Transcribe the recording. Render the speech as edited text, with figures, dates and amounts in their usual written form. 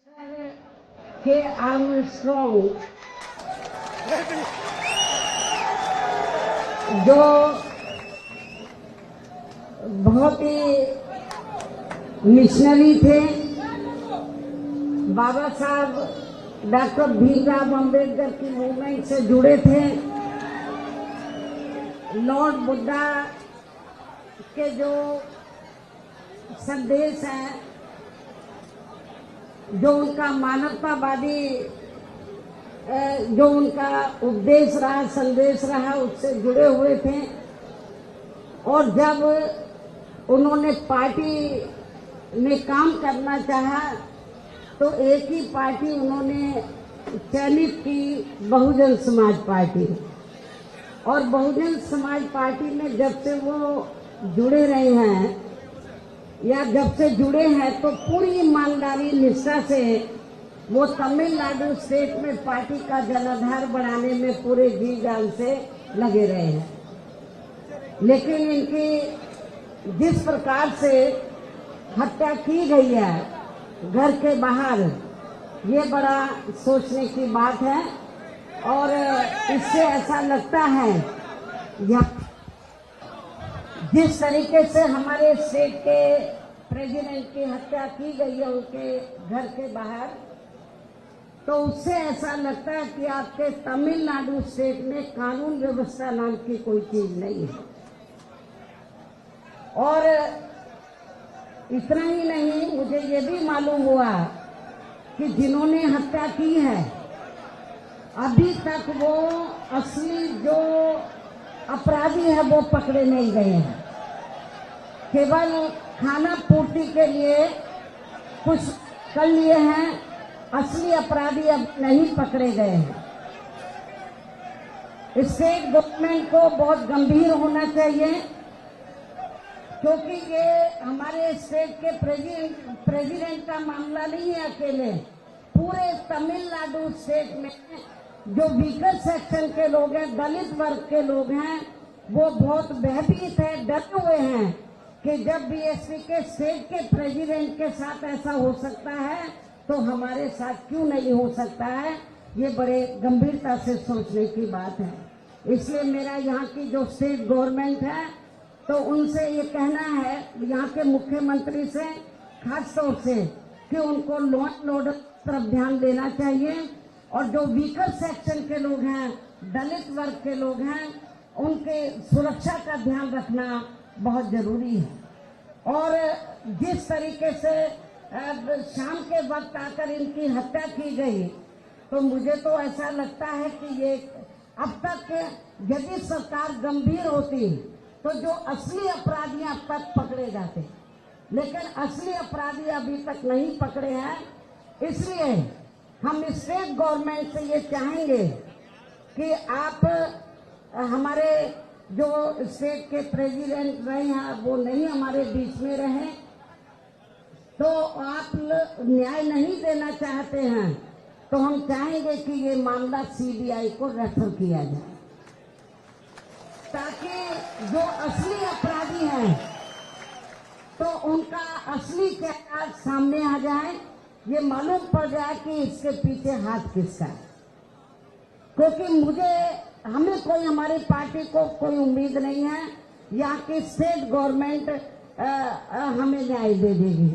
के आर्मस्ट्रॉन्ग जो बहुत ही मिशनरी थे, बाबा साहब डॉक्टर भीमराव अंबेडकर की मूवमेंट से जुड़े थे। लॉर्ड बुद्धा के जो संदेश हैं, जो उनका मानवतावादी जो उनका उपदेश रहा, संदेश रहा, उससे जुड़े हुए थे। और जब उन्होंने पार्टी में काम करना चाहा तो एक ही पार्टी उन्होंने चयनित की, बहुजन समाज पार्टी। और बहुजन समाज पार्टी में जब से वो जुड़े रहे हैं या जब से जुड़े हैं तो पूरी ईमानदारी निष्ठा से वो तमिलनाडु स्टेट में पार्टी का जनाधार बढ़ाने में पूरे जी जान से लगे रहे हैं। लेकिन इनकी जिस प्रकार से हत्या की गई है घर के बाहर, ये बड़ा सोचने की बात है। और इससे ऐसा लगता है जिस तरीके से हमारे स्टेट के प्रेसिडेंट की हत्या की गई है उनके घर के बाहर, तो उससे ऐसा लगता है कि आपके तमिलनाडु स्टेट में कानून व्यवस्था नाम की कोई चीज नहीं है। और इतना ही नहीं, मुझे ये भी मालूम हुआ कि जिन्होंने हत्या की है अभी तक वो असली जो अपराधी है वो पकड़े नहीं गए हैं। केवल खाना पूर्ति के लिए कुछ कर लिए हैं, असली अपराधी अब नहीं पकड़े गए हैं। स्टेट गवर्नमेंट को बहुत गंभीर होना चाहिए, क्योंकि ये हमारे स्टेट के प्रेसिडेंट का मामला नहीं है अकेले। पूरे तमिलनाडु स्टेट में जो वीकर सेक्शन के लोग हैं, दलित वर्ग के लोग हैं, वो बहुत भयभीत है, डरे हुए हैं कि जब बीएसपी के स्टेट के प्रेसिडेंट के साथ ऐसा हो सकता है तो हमारे साथ क्यों नहीं हो सकता है। ये बड़े गंभीरता से सोचने की बात है। इसलिए मेरा यहाँ की जो स्टेट गवर्नमेंट है तो उनसे ये कहना है, यहाँ के मुख्यमंत्री से खास तौर से, कि उनको लॉ एंड ऑर्डर तरफ ध्यान देना चाहिए। और जो वीकर सेक्शन के लोग हैं, दलित वर्ग के लोग हैं, उनके सुरक्षा का ध्यान रखना बहुत जरूरी है। और जिस तरीके से शाम के वक्त आकर इनकी हत्या की गई, तो मुझे तो ऐसा लगता है कि ये अब तक यदि सरकार गंभीर होती तो जो असली अपराधी अब तक पकड़े जाते, लेकिन असली अपराधी अभी तक नहीं पकड़े हैं। इसलिए हम स्टेट गवर्नमेंट से ये चाहेंगे कि आप हमारे जो स्टेट के प्रेसिडेंट रहे हैं वो नहीं हमारे बीच में रहे, तो आप न्याय नहीं देना चाहते हैं तो हम चाहेंगे कि ये मामला सीबीआई को रेफर किया जाए, ताकि जो असली अपराधी हैं तो उनका असली चेहरा सामने आ जाए, ये मालूम पड़ जाए कि इसके पीछे हाथ किसका है। क्योंकि हमें कोई, हमारी पार्टी को कोई उम्मीद नहीं है यहाँ की स्टेट गवर्नमेंट हमें न्याय दे देगी।